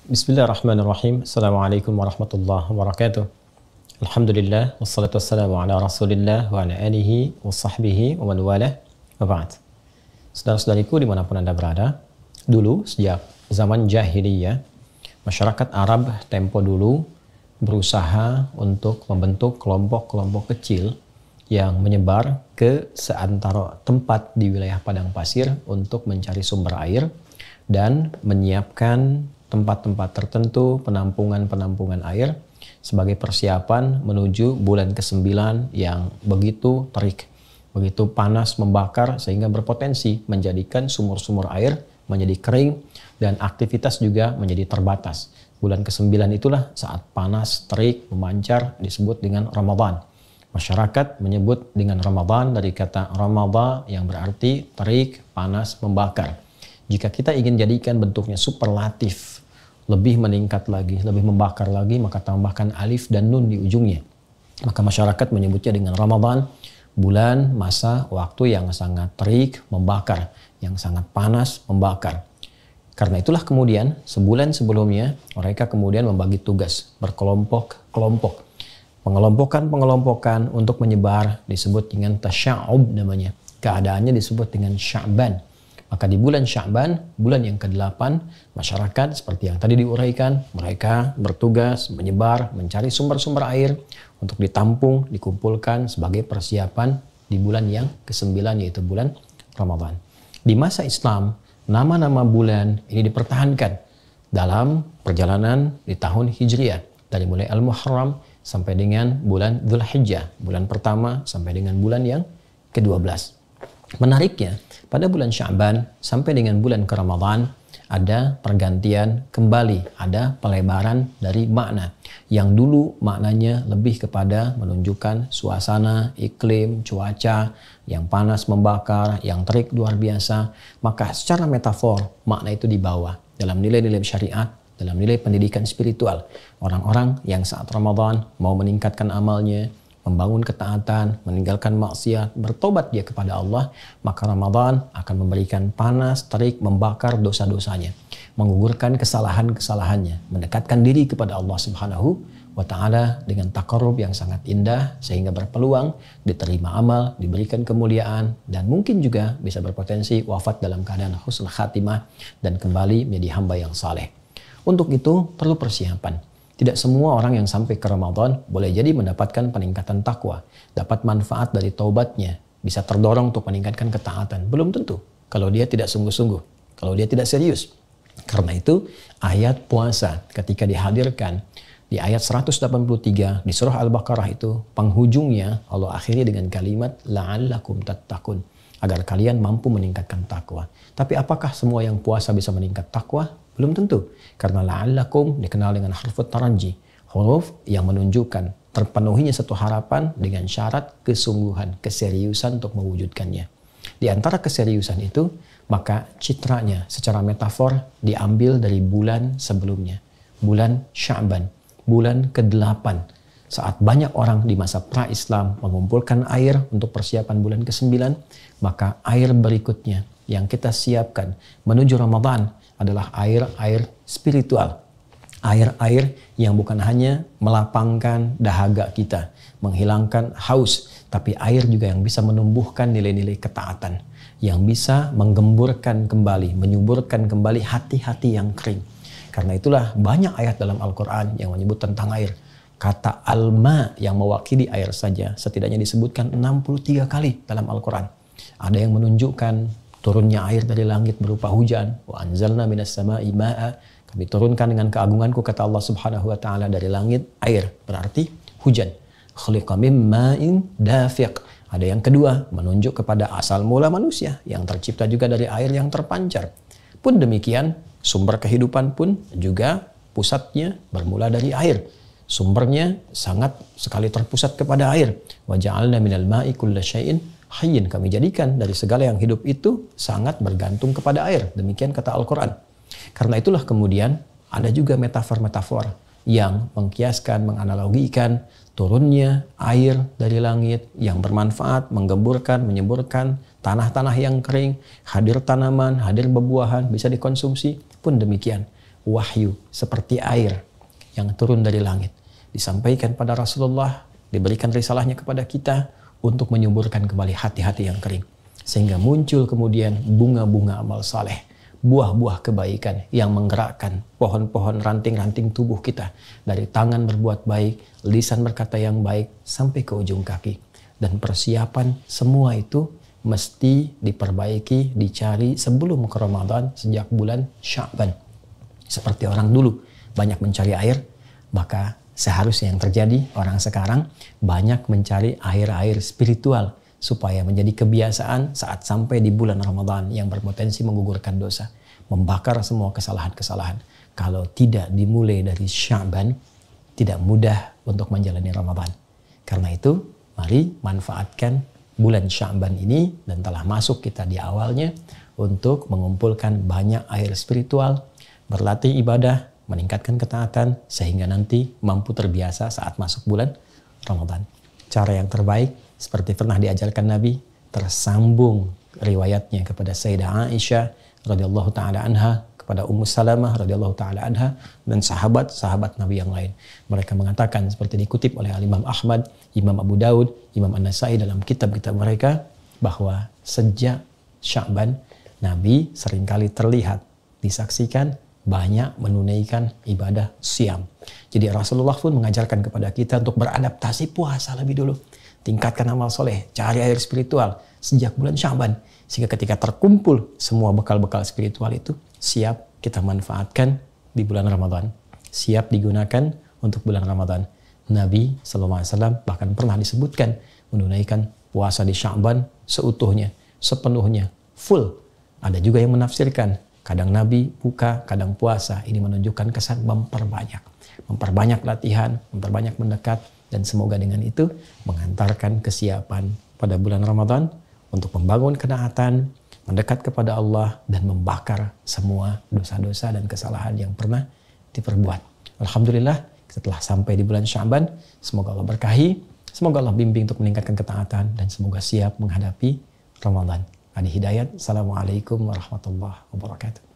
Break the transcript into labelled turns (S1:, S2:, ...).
S1: Bismillahirrahmanirrahim. Assalamualaikum warahmatullahi wabarakatuh. Alhamdulillah, wassalatu wassalamu ala rasulillah wa ala alihi wa sahbihi wa man walah wa ba'd. Saudara-saudariku dimanapun Anda berada, dulu sejak zaman jahiliyah, masyarakat Arab tempo dulu berusaha untuk membentuk kelompok-kelompok kecil yang menyebar ke seantero tempat di wilayah padang pasir untuk mencari sumber air dan menyiapkan tempat-tempat tertentu, penampungan-penampungan air sebagai persiapan menuju bulan ke-9 yang begitu terik, begitu panas membakar sehingga berpotensi menjadikan sumur-sumur air menjadi kering dan aktivitas juga menjadi terbatas. Bulan ke-9 itulah saat panas, terik, memancar disebut dengan Ramadan. Masyarakat menyebut dengan Ramadan dari kata Ramadha yang berarti terik, panas, membakar. Jika kita ingin jadikan bentuknya superlatif, lebih meningkat lagi, lebih membakar lagi, maka tambahkan alif dan nun di ujungnya. Maka masyarakat menyebutnya dengan Ramadan, bulan, masa, waktu yang sangat terik, membakar, yang sangat panas, membakar. Karena itulah kemudian, sebulan sebelumnya, mereka kemudian membagi tugas, berkelompok-kelompok. Pengelompokan untuk menyebar disebut dengan tasya'ub namanya. Keadaannya disebut dengan Sya'ban. Maka di bulan Sya'ban, bulan yang ke-8, masyarakat seperti yang tadi diuraikan, mereka bertugas menyebar, mencari sumber-sumber air untuk ditampung, dikumpulkan sebagai persiapan di bulan yang ke-9 yaitu bulan Ramadan. Di masa Islam, nama-nama bulan ini dipertahankan dalam perjalanan di tahun Hijriah. Dari mulai Al-Muharram sampai dengan bulan Dzulhijjah, bulan pertama sampai dengan bulan yang ke-12. Menariknya, pada bulan Sya'ban sampai dengan bulan ke Ramadan ada pergantian kembali, ada pelebaran dari makna. Yang dulu maknanya lebih kepada menunjukkan suasana, iklim, cuaca yang panas membakar, yang terik luar biasa. Maka secara metafor makna itu dibawa dalam nilai-nilai syariat, dalam nilai pendidikan spiritual. Orang-orang yang saat Ramadan mau meningkatkan amalnya, membangun ketaatan, meninggalkan maksiat, bertobat dia kepada Allah, maka Ramadan akan memberikan panas, terik, membakar dosa-dosanya, menggugurkan kesalahan-kesalahannya, mendekatkan diri kepada Allah Subhanahu wa Ta'ala dengan taqarrub yang sangat indah sehingga berpeluang diterima amal, diberikan kemuliaan, dan mungkin juga bisa berpotensi wafat dalam keadaan husnul khatimah dan kembali menjadi hamba yang saleh. Untuk itu perlu persiapan. Tidak semua orang yang sampai ke Ramadan boleh jadi mendapatkan peningkatan takwa, dapat manfaat dari taubatnya, bisa terdorong untuk meningkatkan ketaatan. Belum tentu kalau dia tidak sungguh-sungguh, kalau dia tidak serius. Karena itu ayat puasa ketika dihadirkan di ayat 183 di surah Al-Baqarah itu, penghujungnya Allah akhiri dengan kalimat la'allakum tattaqun, agar kalian mampu meningkatkan takwa. Tapi apakah semua yang puasa bisa meningkat takwa? Belum tentu. Karena la'allakum dikenal dengan huruf taraji, huruf yang menunjukkan terpenuhinya satu harapan dengan syarat kesungguhan, keseriusan untuk mewujudkannya. Di antara keseriusan itu, maka citranya secara metafor diambil dari bulan sebelumnya, bulan Sya'ban, bulan ke-8. Saat banyak orang di masa pra-Islam mengumpulkan air untuk persiapan bulan ke-9, maka air berikutnya yang kita siapkan menuju Ramadan adalah air-air spiritual. Air-air yang bukan hanya melapangkan dahaga kita, menghilangkan haus, tapi air juga yang bisa menumbuhkan nilai-nilai ketaatan, yang bisa menggemburkan kembali, menyuburkan kembali hati-hati yang kering. Karena itulah banyak ayat dalam Al-Quran yang menyebut tentang air. Kata alma yang mewakili air saja setidaknya disebutkan 63 kali dalam Al-Quran. Ada yang menunjukkan turunnya air dari langit berupa hujan. Wa anzalna minas sama'i ma'a. Kami turunkan dengan keagunganku, kata Allah Subhanahu wa Ta'ala, dari langit air. Berarti hujan. Khuliqa min ma'in dafiq. Ada yang kedua, menunjuk kepada asal mula manusia yang tercipta juga dari air yang terpancar. Pun demikian, sumber kehidupan pun juga pusatnya bermula dari air. Sumbernya sangat sekali terpusat kepada air. Wa ja'alna minal ma'i kulla syai'in hayyin, kami jadikan dari segala yang hidup itu sangat bergantung kepada air. Demikian kata Al-Quran. Karena itulah kemudian ada juga metafor-metafor yang mengkiaskan, menganalogikan turunnya air dari langit yang bermanfaat, menggemburkan, menyemburkan tanah-tanah yang kering, hadir tanaman, hadir bebuahan, bisa dikonsumsi. Pun demikian, wahyu seperti air yang turun dari langit. Disampaikan pada Rasulullah, diberikan risalahnya kepada kita untuk menyuburkan kembali hati-hati yang kering. Sehingga muncul kemudian bunga-bunga amal saleh, buah-buah kebaikan yang menggerakkan pohon-pohon ranting-ranting tubuh kita. Dari tangan berbuat baik, lisan berkata yang baik, sampai ke ujung kaki. Dan persiapan semua itu mesti diperbaiki, dicari sebelum ke Ramadan sejak bulan Sya'ban. Seperti orang dulu banyak mencari air, maka seharusnya yang terjadi orang sekarang banyak mencari air-air spiritual supaya menjadi kebiasaan saat sampai di bulan Ramadan yang berpotensi menggugurkan dosa, membakar semua kesalahan-kesalahan. Kalau tidak dimulai dari Sya'ban, tidak mudah untuk menjalani Ramadan. Karena itu, mari manfaatkan bulan Sya'ban ini, dan telah masuk kita di awalnya, untuk mengumpulkan banyak air spiritual, berlatih ibadah, meningkatkan ketaatan, sehingga nanti mampu terbiasa saat masuk bulan Ramadan. Cara yang terbaik, seperti pernah diajarkan Nabi, tersambung riwayatnya kepada Sayyidah Aisyah radhiyallahu taala anha, kepada Ummu Salamah radhiyallahu taala anha, dan sahabat-sahabat Nabi yang lain. Mereka mengatakan seperti dikutip oleh Imam Ahmad, Imam Abu Daud, Imam An-Nasai dalam kitab-kitab mereka, bahwa sejak Sya'ban Nabi seringkali terlihat, disaksikan banyak menunaikan ibadah siam. Jadi Rasulullah pun mengajarkan kepada kita untuk beradaptasi puasa lebih dulu. Tingkatkan amal soleh, cari air spiritual sejak bulan Sya'ban. Sehingga ketika terkumpul semua bekal-bekal spiritual itu, siap kita manfaatkan di bulan Ramadan. Siap digunakan untuk bulan Ramadan. Nabi SAW bahkan pernah disebutkan menunaikan puasa di Sya'ban seutuhnya, sepenuhnya, full. Ada juga yang menafsirkan, kadang Nabi buka, kadang puasa. Ini menunjukkan kesan memperbanyak latihan, memperbanyak mendekat, dan semoga dengan itu mengantarkan kesiapan pada bulan Ramadan untuk membangun ketaatan, mendekat kepada Allah, dan membakar semua dosa-dosa dan kesalahan yang pernah diperbuat. Alhamdulillah, setelah sampai di bulan Sya'ban, semoga Allah berkahi, semoga Allah bimbing untuk meningkatkan ketaatan, dan semoga siap menghadapi Ramadan. Adi Hidayat, Assalamualaikum warahmatullahi wabarakatuh.